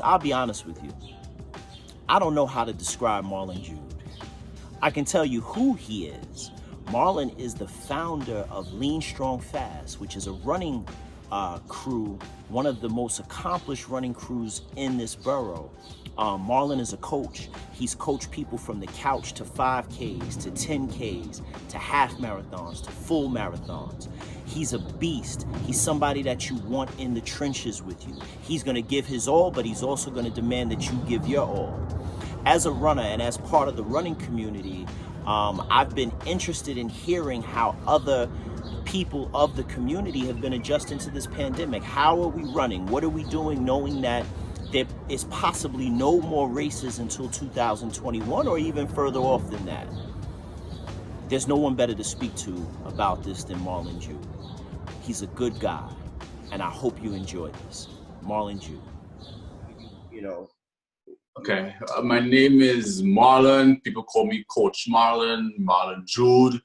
this, I'll be honest with you. I don't know how to describe Marlon Jude. I can tell you who he is. Marlon is the founder of Lean Strong Fast, which is a running crew, one of the most accomplished running crews in this borough. Marlon is a coach. He's coached people from the couch to 5Ks, to 10Ks, to half marathons, to full marathons. He's a beast. He's somebody that you want in the trenches with you. He's gonna give his all, but he's also gonna demand that you give your all. As a runner and as part of the running community, I've been interested in hearing how other people of the community have been adjusting to this pandemic. How are we running? What are we doing knowing that there is possibly no more races until 2021 or even further off than that? There's no one better to speak to about this than Marlon Jude. He's a good guy, and I hope you enjoy this. Marlon Jude. Okay, my name is Marlon. People call me Coach Marlon Jude.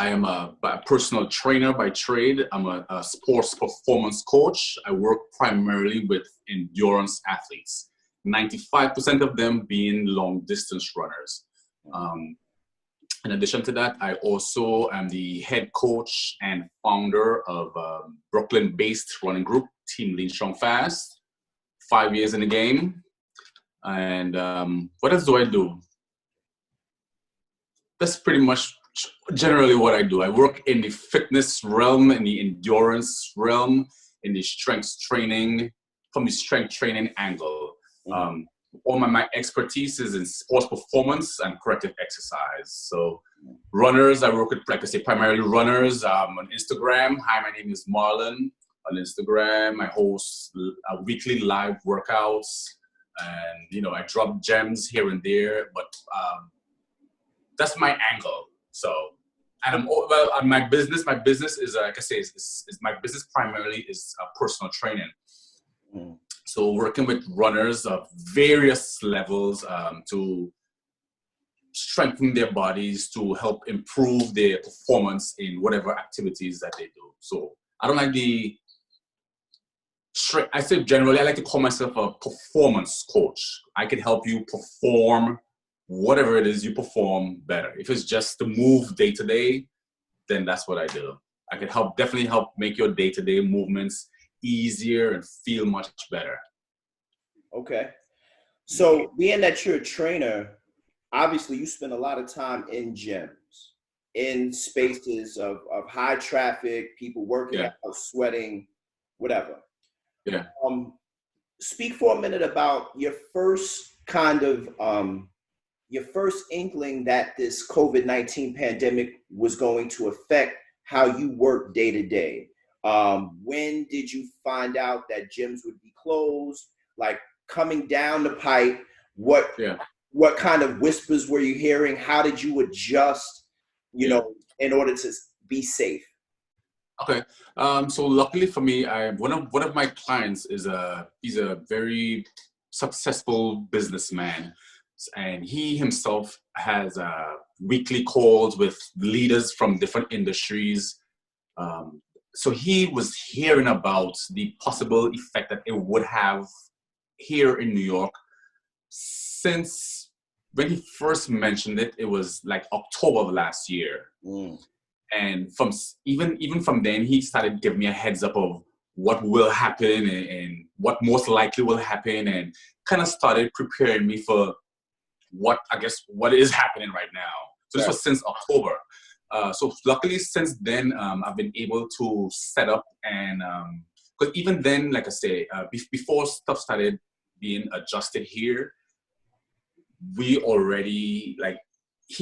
I am a personal trainer by trade. I'm a sports performance coach. I work primarily with endurance athletes, 95% of them being long distance runners. In addition to that, I also am the head coach and founder of a Brooklyn-based running group, Team Lean Strong Fast. 5 years in the game. And what else do I do? That's pretty much generally what I do. I work in the fitness realm, in the endurance realm, in the strength training, from the strength training angle. All my expertise is in sports performance and corrective exercise. So runners, I work with, like I say, primarily runners on Instagram. Hi, my name is Marlon. On Instagram, I host weekly live workouts, and I drop gems here and there. But that's my angle. So, and my business is like I say, is my business primarily is personal training. So working with runners of various levels to strengthen their bodies, to help improve their performance in whatever activities that they do. So I don't like I say generally, I like to call myself a performance coach. I can help you perform whatever it is you perform better. If it's just to move day to day, then that's what I do. I can definitely help make your day to day movements easier and feel much better. Okay. So being that you're a trainer, obviously you spend a lot of time in gyms, in spaces of high traffic, people working out, sweating, whatever. Yeah. Speak for a minute about your first kind of your first inkling that this COVID-19 pandemic was going to affect how you work day to day. When did you find out that gyms would be closed? Like coming down the pipe, what kind of whispers were you hearing? How did you adjust, in order to be safe? Okay. So luckily for me, one of my clients he's a very successful businessman, and he himself has weekly calls with leaders from different industries. So he was hearing about the possible effect that it would have here in New York. Since when he first mentioned it, it was like October of last year. And from even from then, he started giving me a heads up of what will happen and what most likely will happen, and kind of started preparing me for what is happening right now. So this was since October. So luckily since then, I've been able to set up and because even then, like I say, before stuff started being adjusted here, he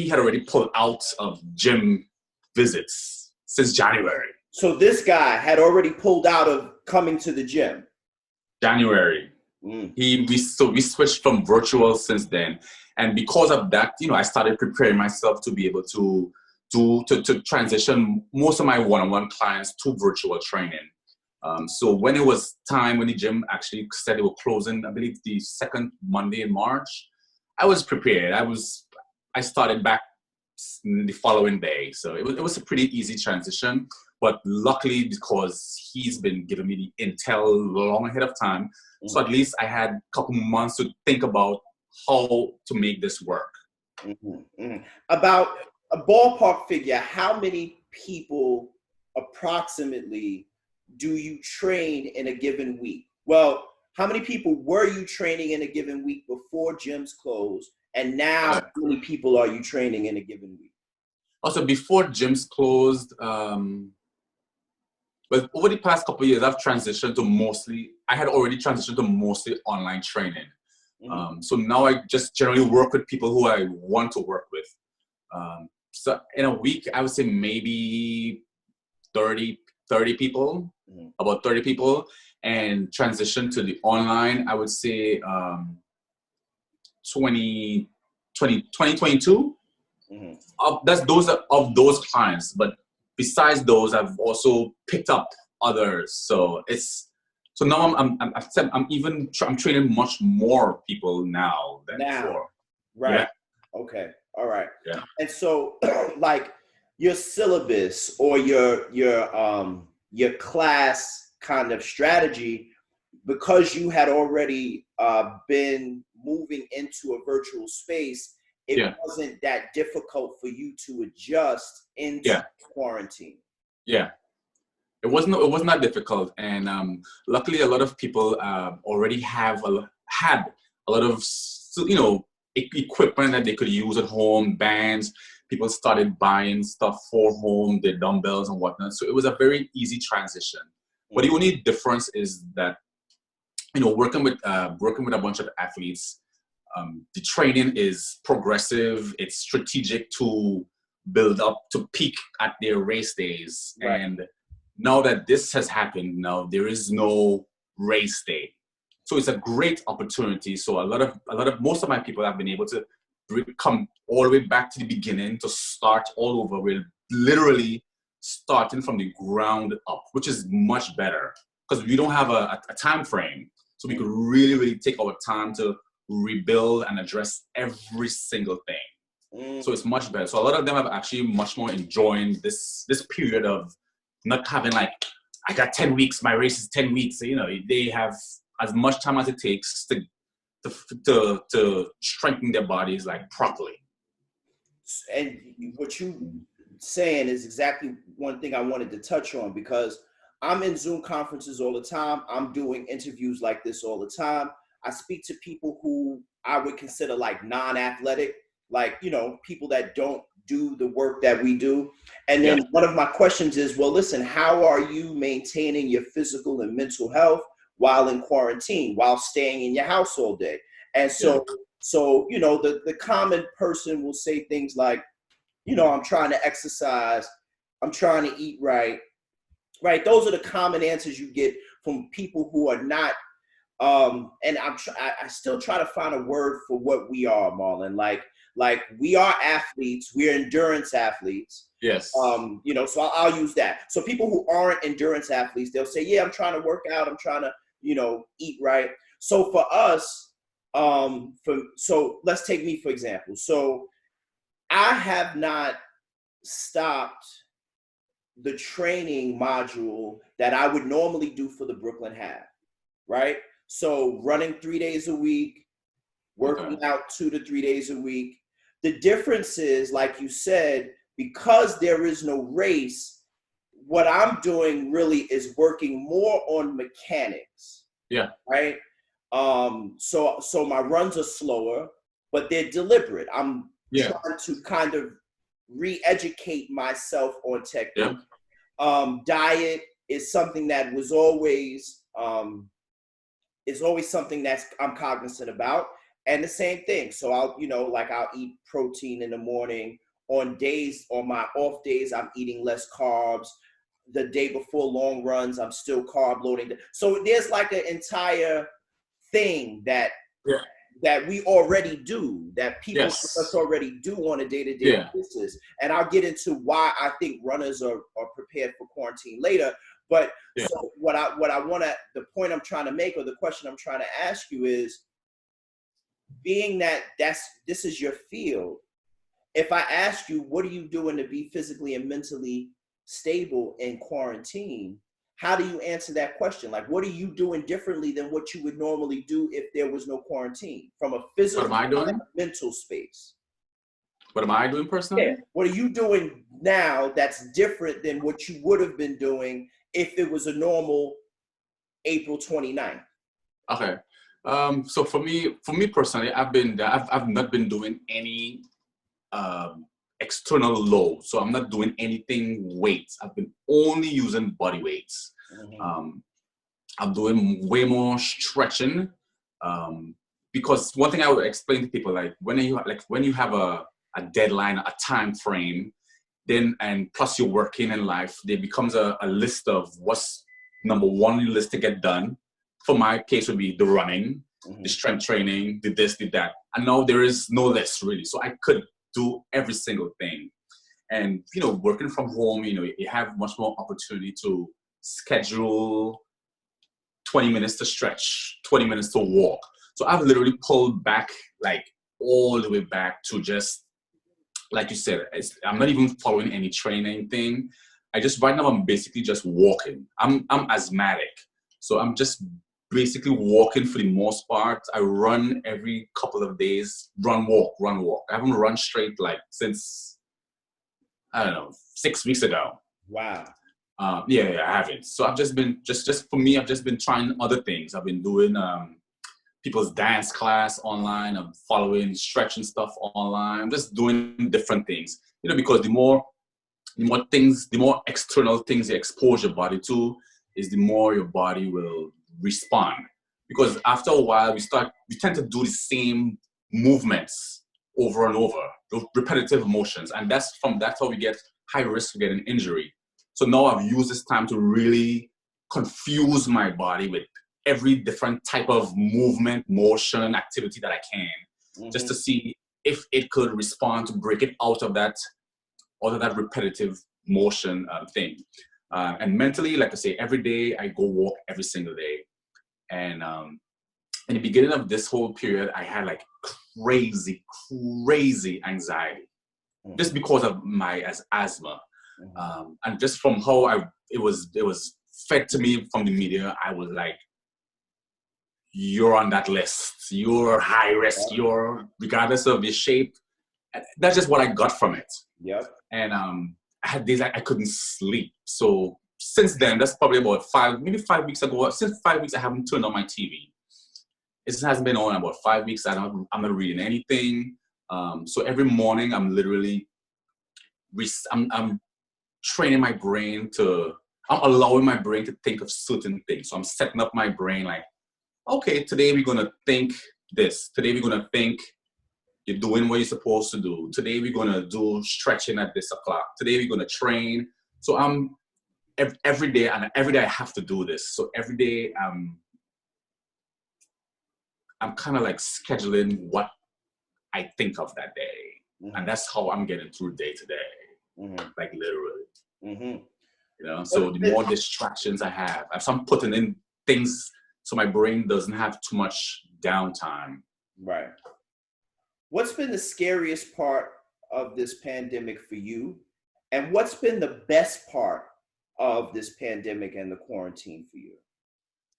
had already pulled out of gym visits since January. So this guy had already pulled out of coming to the gym. January. We switched from virtual since then, and because of that, I started preparing myself to be able to transition most of my one-on-one clients to virtual training. So when it was time, when the gym actually said they were closing, I believe the second Monday in March, I was prepared. I started back the following day. So it was a pretty easy transition. But luckily, because he's been giving me the intel long ahead of time, so at least I had a couple months to think about how to make this work. About a ballpark figure, how many people approximately do you train in a given week? Well, how many people were you training in a given week before gyms closed? And now, how many people are you training in a given week? Also, before gyms closed, but over the past couple of years, I've transitioned to mostly, I had already transitioned to mostly online training. So now I just generally work with people who I want to work with. So in a week, I would say maybe 30 people, about 30 people, and transition to the online, I would say 2022. Those are of those clients, but besides those, I've also picked up others. So now I'm training much more people now than before. Right. Yeah. Okay. All right. Yeah. And so, like your syllabus or your class kind of strategy, because you had already been moving into a virtual space, it wasn't that difficult for you to adjust into quarantine. Yeah. It wasn't that difficult, and luckily a lot of people already had a lot of equipment that they could use at home, bands. People started buying stuff for home, their dumbbells and whatnot. So it was a very easy transition. But the only difference is that working with a bunch of athletes, the training is progressive. It's strategic to build up to peak at their race days. Right. And now that this has happened, now there is no race day. So it's a great opportunity. So most of my people have been able to come all the way back to the beginning to start all over. We're literally starting from the ground up, which is much better because we don't have a time frame. So we could really, really take our time to rebuild and address every single thing. So it's much better. So a lot of them have actually much more enjoying this period of not having I got 10 weeks, my race is 10 weeks. So, they have as much time as it takes to strengthen their bodies properly. And what you saying is exactly one thing I wanted to touch on, because I'm in Zoom conferences all the time. I'm doing interviews like this all the time. I speak to people who I would consider non-athletic, people that don't do the work that we do. And then one of my questions is, well, listen, how are you maintaining your physical and mental health while in quarantine, while staying in your house all day? And so the common person will say things like, I'm trying to exercise, I'm trying to eat right. Right. Those are the common answers you get from people who are not. And I still try to find a word for what we are, Marlon. Like we are athletes. We're endurance athletes. Yes. So I'll use that. So people who aren't endurance athletes, they'll say, yeah, I'm trying to work out. I'm trying to, eat right. So for us, so let's take me, for example. So I have not stopped the training module that I would normally do for the Brooklyn Half, right? So running 3 days a week, working out 2 to 3 days a week. The difference is, like you said, because there is no race, what I'm doing really is working more on mechanics. Yeah. Right. So my runs are slower, but they're deliberate. I'm trying to kind of re-educate myself on technique. Diet is something that was always something that's I'm cognizant about. And the same thing. So I'll eat protein in the morning. On my off days, I'm eating less carbs. The day before long runs, I'm still carb loading. So there's an entire thing that we already do, that people us already do on a day-to-day basis. And I'll get into why I think runners are prepared for quarantine later. But so what I want to, the point I'm trying to make, or the question I'm trying to ask you is, being that this is your field, if I ask you, what are you doing to be physically and mentally stable in quarantine, how do you answer that question? Like, what are you doing differently than what you would normally do if there was no quarantine from a What am physical I and doing? a mental space? What am I doing Yeah. personally? What are you doing now that's different than what you would have been doing if it was a normal April 29th? Okay. So for me personally, I've not been doing any external load. So I'm not doing anything weights. I've been only using body weights. Um, I'm doing way more stretching. Because one thing I would explain to people, like when you have a deadline, a time frame, then and plus you're working in life, there becomes a list of what's number one list to get done. For my case would be the running, the strength training, the this, the that. And now there is no list really. So I could do every single thing. And working from home, you have much more opportunity to schedule 20 minutes to stretch, 20 minutes to walk. So I've literally pulled back, like all the way back to just, like you said, I'm not even following any training thing. Right now I'm basically just walking. I'm asthmatic. So I'm just basically walking for the most part. I run every couple of days, run, walk, run, walk. I haven't run straight like since, I don't know, 6 weeks ago. Wow. Yeah, I haven't. So I've just been just for me. I've just been trying other things. I've been doing people's dance class online. I'm following stretching stuff online. I'm just doing different things. Because the more things, the more external things you expose your body to, is the more your body will respond. Because after a while, we tend to do the same movements over and over, those repetitive motions, and that's how we get high risk of getting injury. So now I've used this time to really confuse my body with every different type of movement, motion, activity that I can, just to see if it could respond to break it out of that repetitive motion thing. And mentally, like I say, every day I go walk every single day. And in the beginning of this whole period, I had like crazy anxiety just because of my asthma. And just from how it was fed to me from the media, I was like, you're on that list. You're high risk. You're, regardless of your shape. That's just what I got from it. Yep. And I had days I couldn't sleep. So since then, that's probably about 5 weeks ago. Since 5 weeks, I haven't turned on my TV. It just hasn't been on about 5 weeks. I'm not reading anything. So every morning, I'm literally, I'm training my brain I'm allowing my brain to think of certain things. So I'm setting up my brain like, okay, today we're going to think this. Today we're going to think you're doing what you're supposed to do. Today we're going to do stretching at this o'clock. Today we're going to train. So I'm every day I have to do this. So every day I'm kind of like scheduling what I think of that day. And that's how I'm getting through day to day, like literally. So the more distractions I have, so I'm putting in things so my brain doesn't have too much downtime. Right. What's been the scariest part of this pandemic for you? And what's been the best part of this pandemic and the quarantine for you?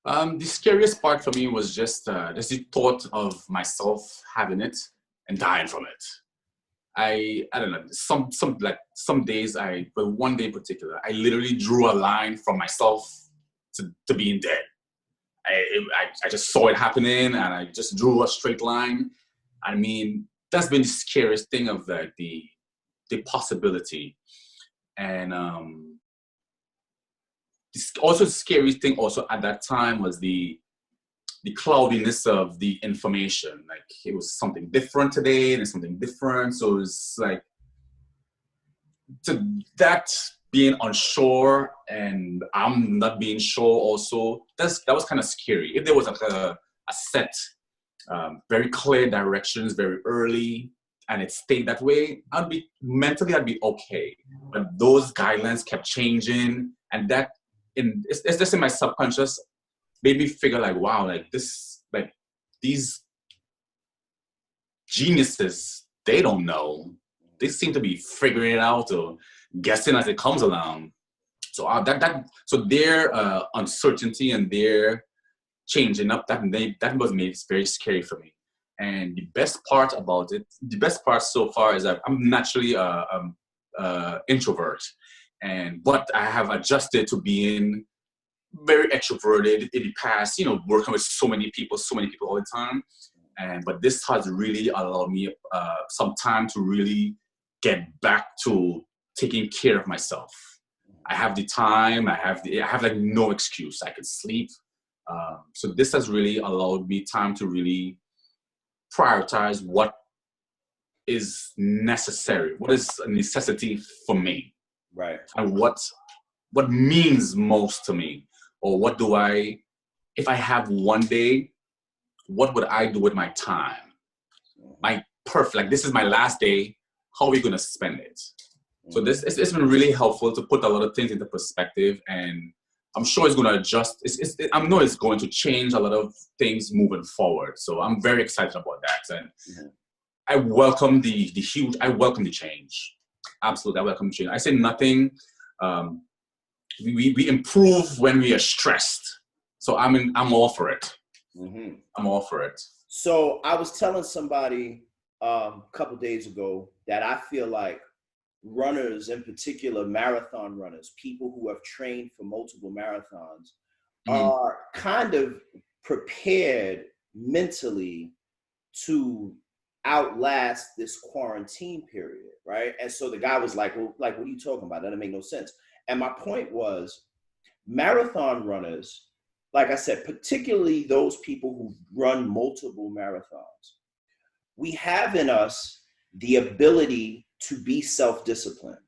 The scariest part for me was just the thought of myself having it and dying from it. I don't know, some days but one day in particular, I literally drew a line from myself to being dead. I just saw it happening and I just drew a straight line. I mean, that's been the scariest thing of the possibility. And also the scariest thing also at that time was the cloudiness of the information. Like it was something different today and it's something different. So it's like that being unsure and I'm not being sure also, that was kind of scary. If there was like a set, very clear directions very early and it stayed that way, I'd be okay. But those guidelines kept changing and it's just in my subconscious made me figure like, wow, like these geniuses, they don't know. They seem to be figuring it out or guessing as it comes along. So so their uncertainty and their changing up, that was made it very scary for me. And the best part so far is that I'm naturally introvert, but I have adjusted to being very extroverted in the past. Working with so many people all the time, but this has really allowed me some time to really get back to taking care of myself. I have the time. I have like no excuse. I can sleep. So this has really allowed me time to really prioritize what is necessary, what is a necessity for me, right? And what means most to me, or if I have one day, what would I do with my time? Like this is my last day. How are we gonna spend it? So it's been really helpful to put a lot of things into perspective, and I'm sure it's going to adjust. I know it's going to change a lot of things moving forward. So I'm very excited about that, and I welcome the change. Absolutely, I welcome the change. I say nothing. We improve when we are stressed. So I'm all for it. Mm-hmm. I'm all for it. So I was telling somebody a couple days ago that I feel like runners, in particular marathon runners, people who have trained for multiple marathons, are kind of prepared mentally to outlast this quarantine period, right? And so the guy was like, well, what are you talking about? That doesn't make no sense. And my point was, marathon runners, like I said, particularly those people who run multiple marathons, we have in us the ability to be self-disciplined,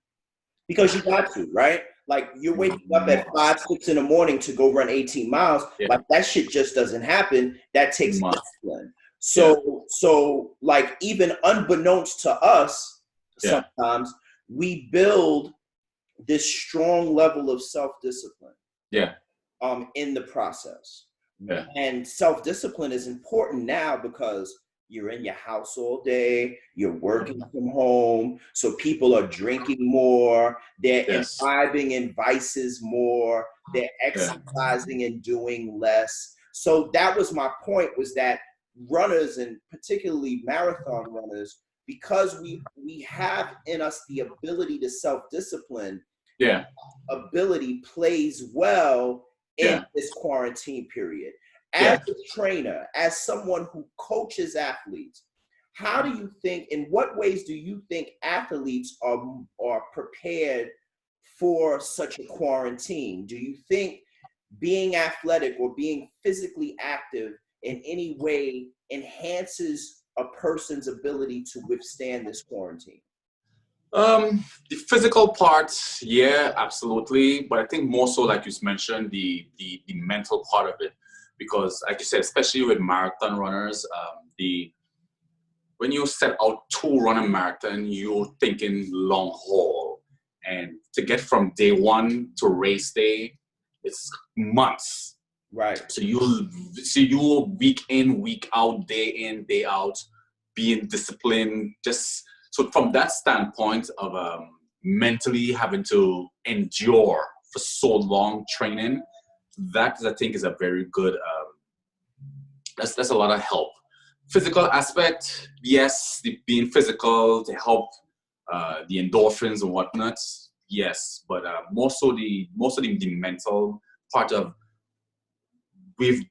because you got to, right? Like you're waking up at 5, 6 in the morning to go run 18 miles. Yeah. Like that shit just doesn't happen. That takes discipline. So like even unbeknownst to us, sometimes we build this strong level of self-discipline. Yeah. In the process. Yeah. And self-discipline is important now because you're in your house all day, you're working from home, so people are drinking more, they're imbibing in vices more, they're exercising and doing less. So that was my point, was that runners, and particularly marathon runners, because we have in us the ability to self-discipline, ability plays well in this quarantine period. As a trainer, as someone who coaches athletes, how do you think, in what ways do you think athletes are prepared for such a quarantine? Do you think being athletic or being physically active in any way enhances a person's ability to withstand this quarantine? The physical part, yeah, absolutely. But I think more so, like you mentioned, the mental part of it. Because, like you said, especially with marathon runners, when you set out to run a marathon, you're thinking long haul. And to get from day one to race day, it's months. Right. So you'll week in, week out, day out, being disciplined. So from that standpoint of mentally having to endure for so long training, that I think is a very good, that's a lot of help. Physical aspect, yes, being physical to help the endorphins and whatnot, yes, but more so the mental part of we've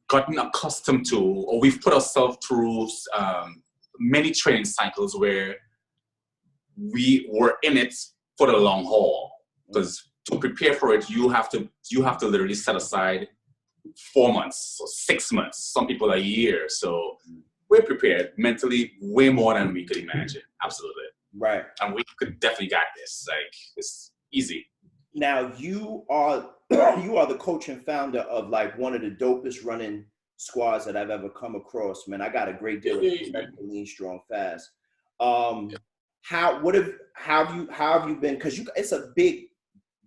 gotten accustomed to, or we've put ourselves through many training cycles where we were in it for the long haul, because to prepare for it, you have to literally set aside 4 months or 6 months, some people a year. So we're prepared mentally way more than we could imagine. Absolutely. Right. And we could definitely got this. Like, it's easy. Now you are the coach and founder of like one of the dopest running squads that I've ever come across. Man, I got a great deal of respect for Lean Strong Fast. How have you been? Because it's a big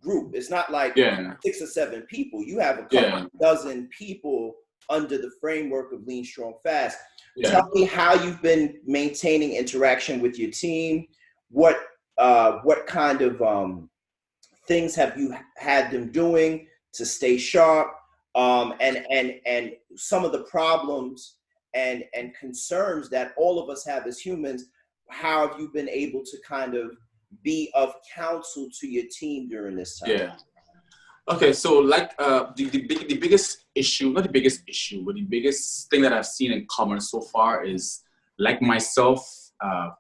group. It's not like 6 or 7 people. You have a couple dozen people under the framework of Lean Strong Fast. Tell me how you've been maintaining interaction with your team. What kind of things have you had them doing to stay sharp? And some of the problems and concerns that all of us have as humans, how have you been able to kind of be of counsel to your team during this time? Yeah. Okay, so like the biggest issue, not the biggest issue, but the biggest thing that I've seen in common so far is, like myself,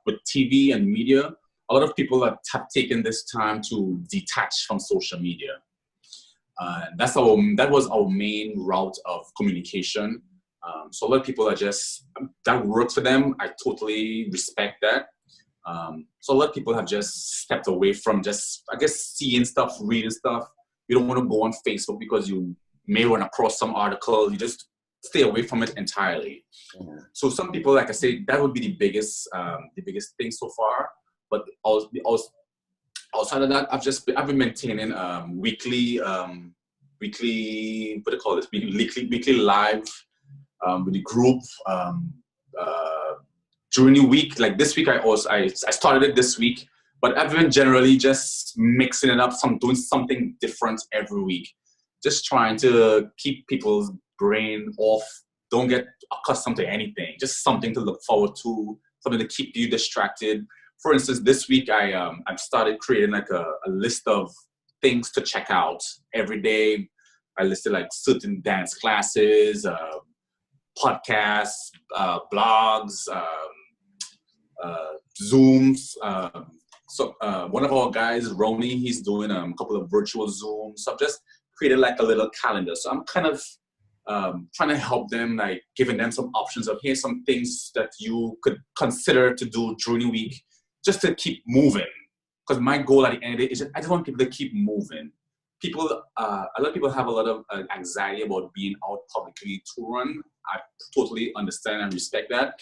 with TV and media, a lot of people have taken this time to detach from social media. That was our main route of communication. So a lot of people are just, that works for them. I totally respect that. So a lot of people have just stepped away from just, I guess, seeing stuff, reading stuff. You don't want to go on Facebook because you may run across some article. You just stay away from it entirely. Mm-hmm. So some people, like I say, that would be the biggest thing so far. But also, outside of that, I've been maintaining weekly what do you call this? Weekly live with the group during the week. Like this week, I started it this week, but I've been generally just mixing it up, doing something different every week, just trying to keep people's brain off. Don't get accustomed to anything. Just something to look forward to, something to keep you distracted. For instance, this week I've started creating like a list of things to check out every day. I listed like certain dance classes, podcasts, blogs, Zooms. So one of our guys, Rhony, he's doing a couple of virtual Zooms. So I've just created like a little calendar. So I'm kind of trying to help them, like giving them some options of, here's some things that you could consider to do during the week, just to keep moving. Because my goal at the end of the day is I just want people to keep moving. People, a lot of people have a lot of anxiety about being out publicly to run. I totally understand and respect that.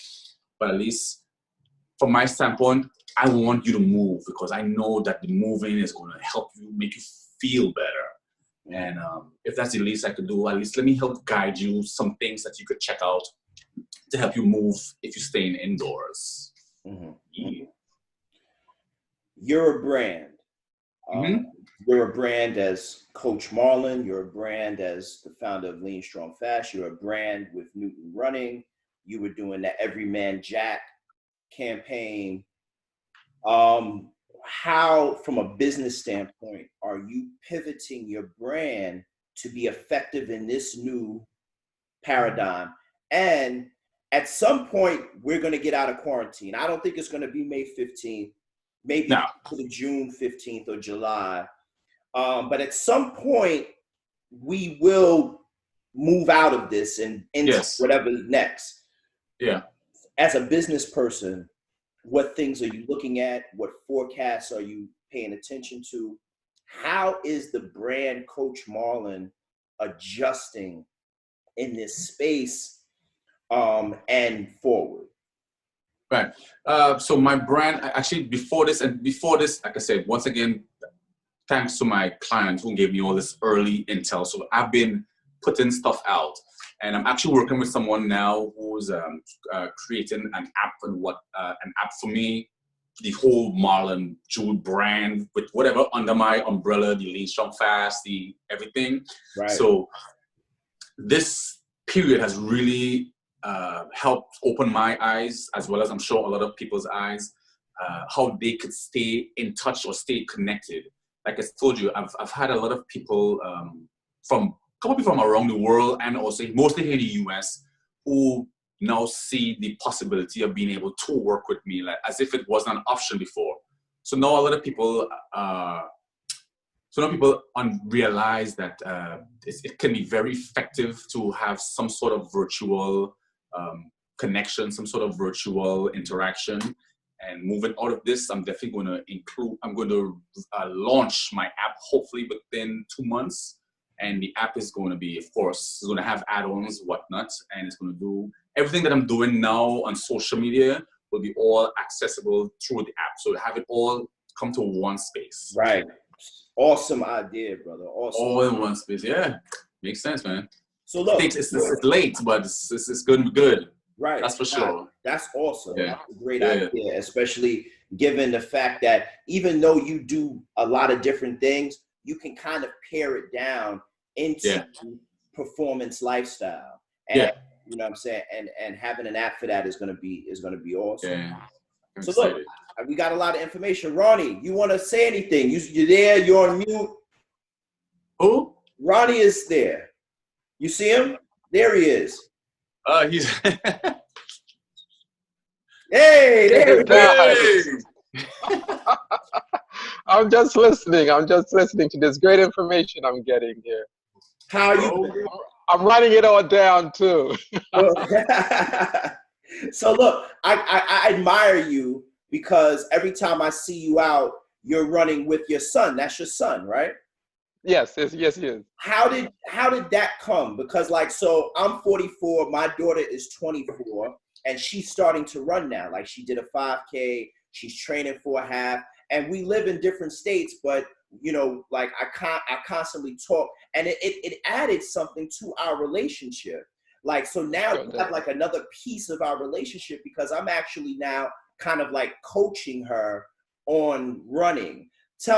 But at least from my standpoint, I want you to move, because I know that the moving is going to help you, make you feel better. And if that's the least I could do, at least let me help guide you some things that you could check out to help you move if you're staying indoors. Mm-hmm. Yeah. You're a brand. Mm-hmm. You're a brand as Coach Marlon. You're a brand as the founder of Lean Strong Fast. You're a brand with Newton Running. You were doing that Every Man Jack campaign. How, from a business standpoint, are you pivoting your brand to be effective in this new paradigm? And at some point, we're going to get out of quarantine. I don't think it's going to be May 15th, maybe to the June 15th or July. But at some point, we will move out of this and into whatever's next. Yeah. As a business person, what things are you looking at? What forecasts are you paying attention to? How is the brand Coach Marlon adjusting in this space and forward? Right. So my brand, actually, before this, like I said, once again, thanks to my clients who gave me all this early intel. So I've been putting stuff out, and I'm actually working with someone now who's creating an app for me, the whole Marlon Jude brand, with whatever under my umbrella, the Lean Strong Fast, the everything. Right. So this period has really helped open my eyes, as well as I'm sure a lot of people's eyes, how they could stay in touch or stay connected. Like I told you, I've had a lot of people from around the world, and also mostly here in the US, who now see the possibility of being able to work with me, like as if it wasn't an option before. So now a lot of people, realize that it can be very effective to have some sort of virtual connection, some sort of virtual interaction. And moving out of this, I'm definitely going to launch my app hopefully within 2 months. And the app is going to be, of course, it's going to have add-ons, whatnot, and it's going to do everything that I'm doing now on social media will be all accessible through the app. So have it all come to one space. Right. Awesome idea, brother. Awesome. All in one space. Yeah. Makes sense, man. So look, it's late, but it's good. Right. That's for sure. That's awesome. Yeah. That's a great idea, especially given the fact that even though you do a lot of different things, you can kind of pare it down into Yeah. performance lifestyle. And Yeah. you know what I'm saying? And having an app for that is gonna be awesome. Yeah. I'm So look, excited. we got a lot of information. Rhony, you want to say anything? You're there. You're on mute. Who? Rhony is there. You see him? There he is. He's. Hey, there he Guys, is. I'm just listening. I'm just listening to this great information I'm getting here. How you? I'm writing it all down too. So look, I admire you because every time I see you out, you're running with your son. That's your son, right? Yes, yes, yes. How did that come? Because like, so I'm 44, my daughter is 24, and she's starting to run now. Like she did a 5K, she's training for a half, and we live in different states, but you know, like I constantly talk, and it added something to our relationship. Like, so now we have like another piece of our relationship because I'm actually now kind of like coaching her on running.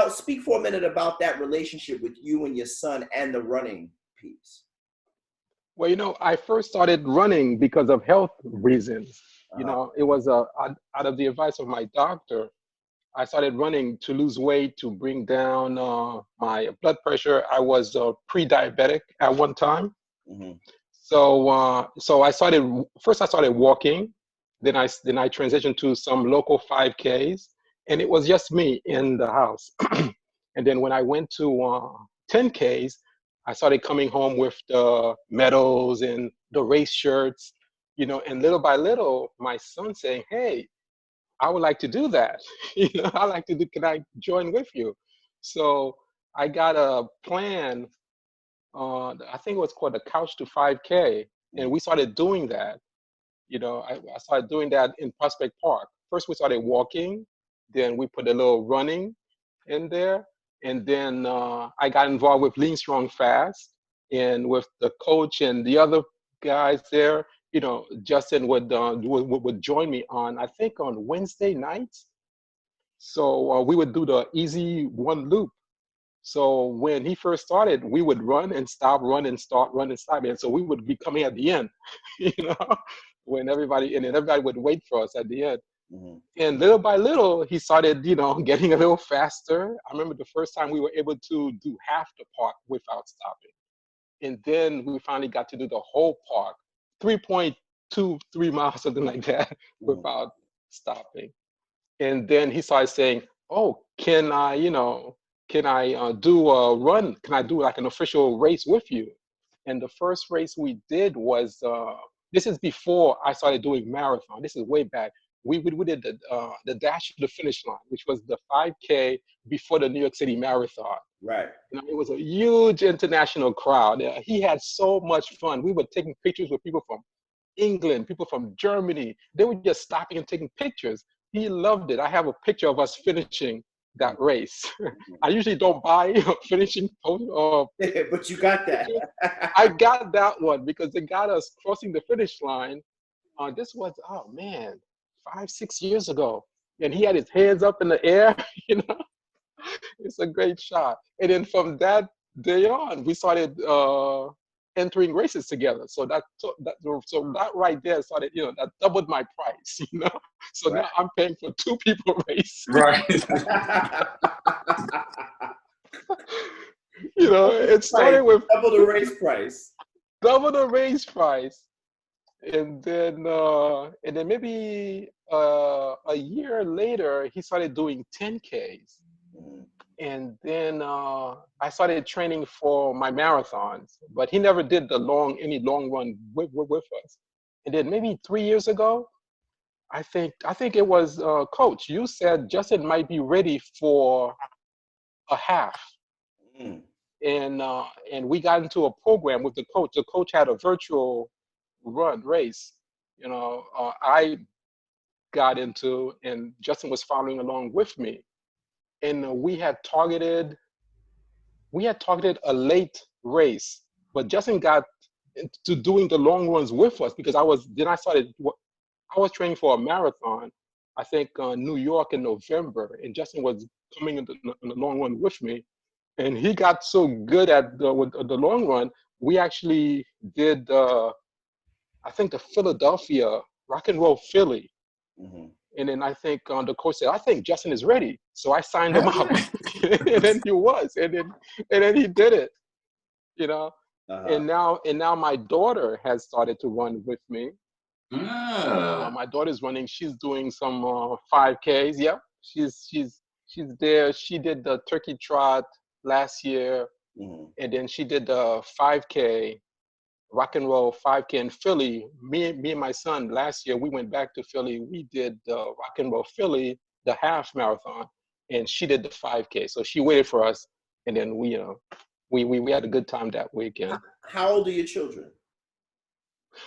Speak for a minute about that relationship with you and your son and the running piece. Well, you know, I first started running because of health reasons. You know, it was out of the advice of my doctor. I started running to lose weight, to bring down my blood pressure. I was pre-diabetic at one time. Mm-hmm. So I started walking, then I transitioned to some local 5Ks, and it was just me in the house. And then when I went to 10Ks, I started coming home with the medals and the race shirts, you know, and little by little, my son saying, "Hey, I would like to do that. You know, I like to do, can I join with you?" So I got a plan. I think it was called the Couch to 5K, and we started doing that. You know, I started doing that in Prospect Park. First, we started walking, then we put a little running in there, and then I got involved with Lean Strong Fast, and with the coach and the other guys there. You know, Justin would join me on, I think, on Wednesday nights. So we would do the easy one loop. So when he first started, we would run and stop, run and start, run and stop. And so we would be coming at the end, you know, when everybody, and then everybody would wait for us at the end. Mm-hmm. And little by little, he started, you know, getting a little faster. I remember the first time we were able to do half the park without stopping. And then we finally got to do the whole park, 3.23 miles, something like that, without stopping. And then he started saying, "Oh, can I, you know, can I do a run? Can I do like an official race with you?" And the first race we did was, this is before I started doing marathon. This is way back. We did the dash to the finish line, which was the 5K before the New York City Marathon. Right. You know, it was a huge international crowd. He had so much fun. We were taking pictures with people from England, people from Germany. They were just stopping and taking pictures. He loved it. I have a picture of us finishing that race. I usually don't buy finishing post but you got that. I got that one because they got us crossing the finish line. This was, oh man, 5-6 years ago. And he had his hands up in the air, you know. It's a great shot. And then from that day on, we started entering races together. So that right there started, you know, that doubled my price, you know. So right. Now I'm paying for 2 people race. Right. You know, it started with double the race price. Double the race price. And then maybe a year later, he started doing 10Ks. And then I started training for my marathons, but he never did any long run with us. And then maybe 3 years ago, I think it was Coach. You said Justin might be ready for a half, and we got into a program with the coach. The coach had a virtual race. You know, I got into, and Justin was following along with me. And we had targeted a late race, but Justin got to doing the long runs with us because I was training for a marathon, I think New York in November, and Justin was coming in the long run with me. And he got so good at the long run. We actually did, I think, the Philadelphia Rock and Roll Philly. Mm-hmm. And then I think the coach said, "I think Justin is ready." So I signed him up, and then he was, and then he did it, you know. Uh-huh. And now my daughter has started to run with me. Ah. My daughter's running. She's doing some 5Ks. Yep, she's there. She did the turkey trot last year, Mm-hmm. and then she did the 5K, rock and roll 5K in Philly. Me and my son last year we went back to Philly. We did the rock and roll Philly, the half marathon, and she did the 5K. So she waited for us, and then we had a good time that weekend. How old are your children?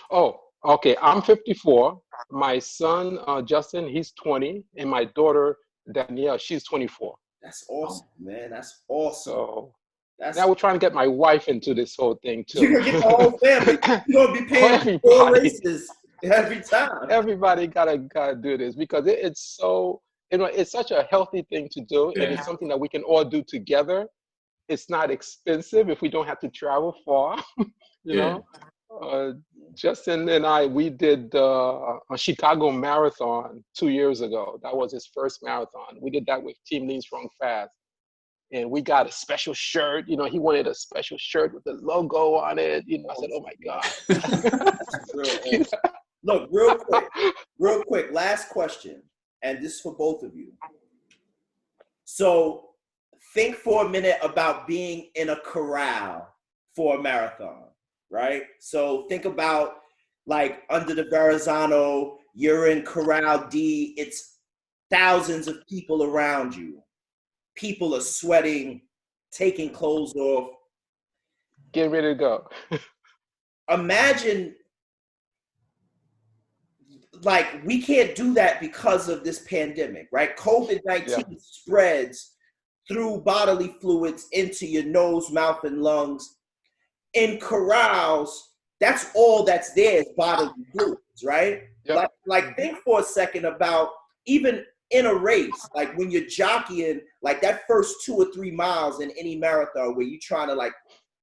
Oh, okay. I'm 54. My son Justin, he's 20, and my daughter Danielle, she's 24. That's awesome, man. That's awesome. So That's now we're trying to get my wife into this whole thing too. you're gonna get the whole family. You're gonna be paying for 4 races every time. Everybody gotta do this because it's so, it's such a healthy thing to do, and it's something that we can all do together. It's not expensive if we don't have to travel far. you know. Justin and I, we did a Chicago Marathon 2 years ago. That was his first marathon. We did that with Team Lean Strong Fast. And we got a special shirt. He wanted a special shirt with the logo on it. I said, "Oh my God." That's real awesome. Look, real quick, last question. And this is for both of you. So think for a minute about being in a corral for a marathon, right? So think about like under the Verrazano, you're in Corral D, it's thousands of people around you. People are sweating, taking clothes off. Get ready to go. Imagine, like, we can't do that because of this pandemic, right? COVID-19 spreads through bodily fluids into your nose, mouth, and lungs. In corrals, that's all that's there is bodily fluids, right? Yep. Like think for a second about even in a race, like when you're jockeying, like that first 2 or 3 miles in any marathon where you're trying to like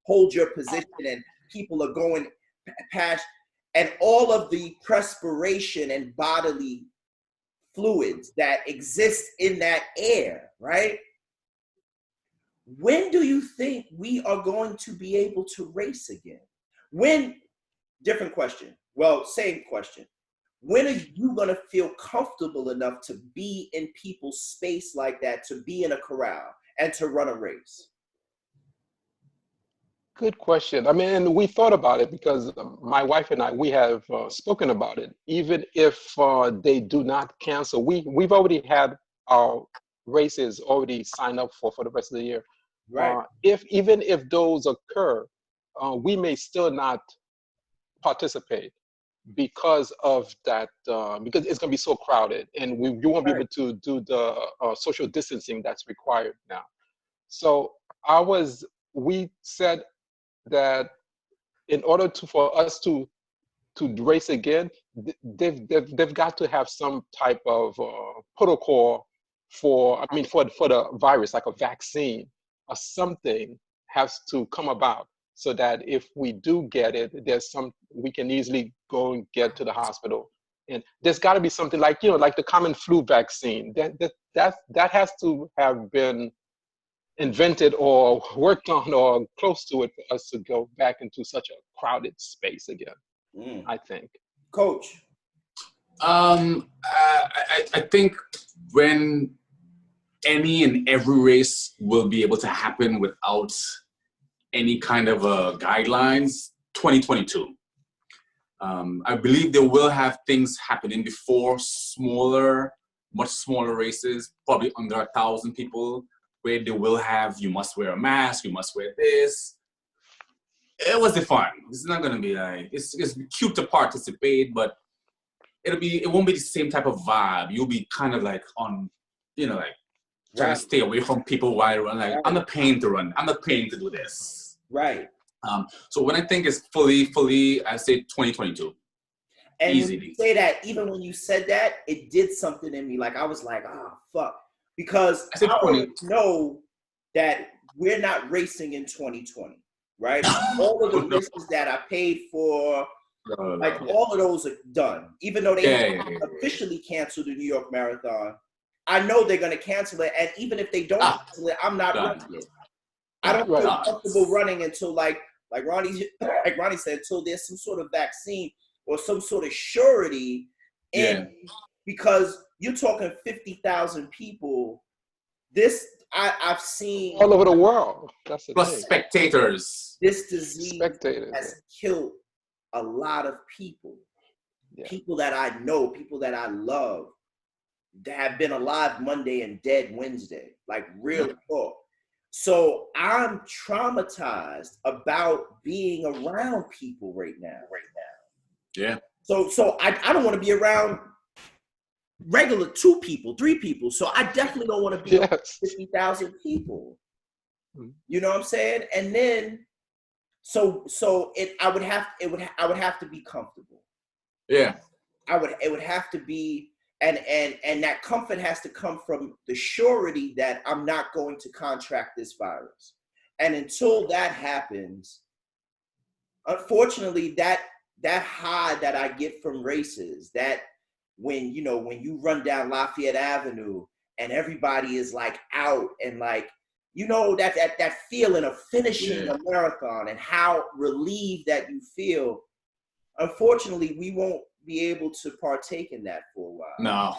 hold your position and people are going past, and all of the perspiration and bodily fluids that exist in that air, right? When do you think we are going to be able to race again? When, different question, well, same question. When are you going to feel comfortable enough to be in people's space like that, to be in a corral and to run a race? Good question. I mean, we thought about it because my wife and I, we have spoken about it. Even if they do not cancel, we've already had our races already signed up for the rest of the year. Right. Even if those occur, we may still not participate because of that, because it's going to be so crowded, and you won't be able to do the social distancing that's required now. So we said that in order for us to race again, they've got to have some type of protocol for the virus, like a vaccine or something has to come about so that if we do get it, we can easily go and get to the hospital. And there's got to be something like like the common flu vaccine that has to have been invented or worked on or close to it for us to go back into such a crowded space again. I think. Coach. I think when any and every race will be able to happen without any kind of guidelines, 2022. I believe they will have things happening before much smaller races, probably under 1,000 people, where they will have, you must wear a mask, you must wear this. It was the fun. It's not gonna be like, it's cute to participate, but it won't be the same type of vibe. You'll be kind of like on, like trying to stay away from people while you run. Like, I'm not paying to run. I'm not paying to do this. Right. So when I think it's fully, I say 2022. And easily. when you say that, even when you said that, it did something in me. Like I was like, fuck. Because I already know that we're not racing in 2020, right? All of the races that I paid for, like all of those are done. Even though they officially canceled the New York Marathon, I know they're going to cancel it. And even if they don't cancel it, I'm not running it. I don't feel comfortable running until like Ronnie said, until there's some sort of vaccine or some sort of surety in, because you're talking 50,000 people. This I've seen all over the world. That's the plus thing. spectators. This disease has killed a lot of people. People that I know, people that I love, that have been alive Monday and dead Wednesday, like real talk. So I'm traumatized about being around people right now. Yeah. So I don't want to be around regular 2 people, 3 people. So I definitely don't want to be around 50,000 people. You know what I'm saying? And then I would have to be comfortable. Yeah. It would have to be, and that comfort has to come from the surety that I'm not going to contract this virus. And until that happens, unfortunately, that high that I get from races, that when you run down Lafayette Avenue and everybody is like out and like, that feeling of finishing a marathon and how relieved that you feel, unfortunately, we won't be able to partake in that for a while. No.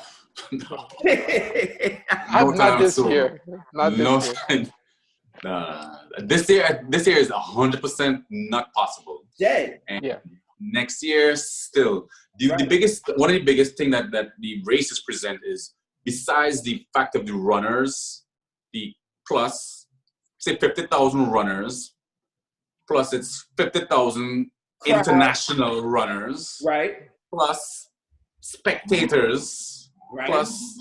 Not this year. Not this year. This year is 100% not possible. Dead. And next year, still, one of the biggest thing that the races present is, besides the fact of the runners, the plus, say 50,000 runners, plus it's 50,000 international runners, right? Plus spectators, plus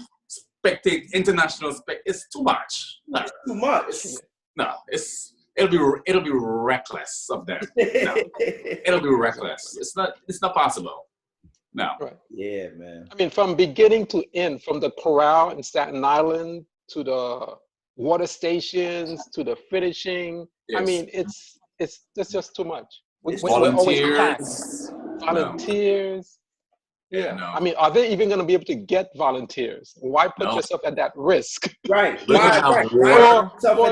international. It's too much. No. It's too much. No, it'll be reckless of them. No, it'll be reckless. It's not possible. No. Right. Yeah, man. I mean, from beginning to end, from the corral in Staten Island to the water stations to the finishing. Yes. I mean, it's just too much. Volunteers. Volunteers. Yeah. No. I mean, are they even going to be able to get volunteers? Why put yourself at that risk? Right. For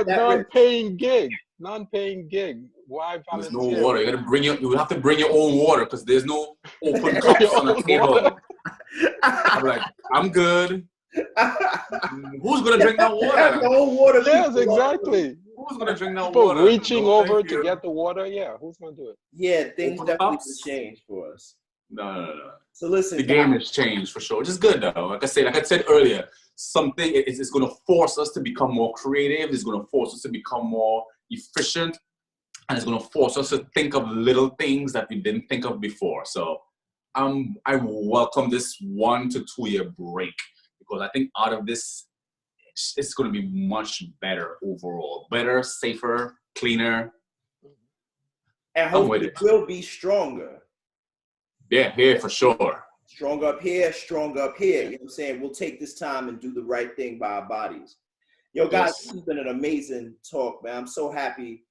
non-paying gig. Why volunteer? There's no water. You have to bring your own water because there's no open cups on the table. I'm like, I'm good. Who's gonna drink that water? No water. Yes, exactly. Who's gonna drink that People water? reaching over to get the water. Yeah, who's gonna do it? Yeah, things definitely change for us. No. So listen, the game has changed for sure, which is good though. Like I said earlier, something it's going to force us to become more creative. It's going to force us to become more efficient, and it's going to force us to think of little things that we didn't think of before. So, I welcome this 1 to 2 year break because I think out of this, it's going to be much better overall, better, safer, cleaner, and hopefully it will be stronger. Yeah, for sure. Strong up here. You know what I'm saying? We'll take this time and do the right thing by our bodies. Yo, guys, This has been an amazing talk, man. I'm so happy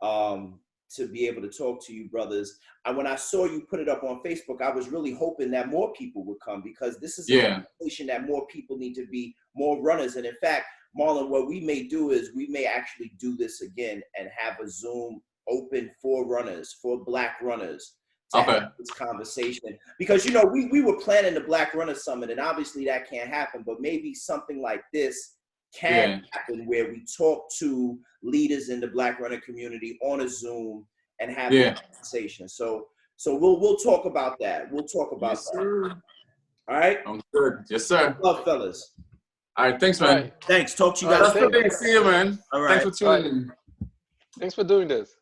to be able to talk to you, brothers. And when I saw you put it up on Facebook, I was really hoping that more people would come because this is a conversation that more people need to be more runners. And in fact, Marlon, what we may do is we may actually do this again and have a Zoom open for runners, for Black runners. To have this conversation, because we were planning the Black Runner Summit, and obviously that can't happen. But maybe something like this can happen, where we talk to leaders in the Black runner community on a Zoom and have a conversation. So we'll talk about that. We'll talk about that. Sir. All right. I'm good. Yes, sir. Love, fellas. All right. Thanks, man. Thanks. Talk to you guys. See you, man. All right. Thanks for tuning in. Thanks for doing this.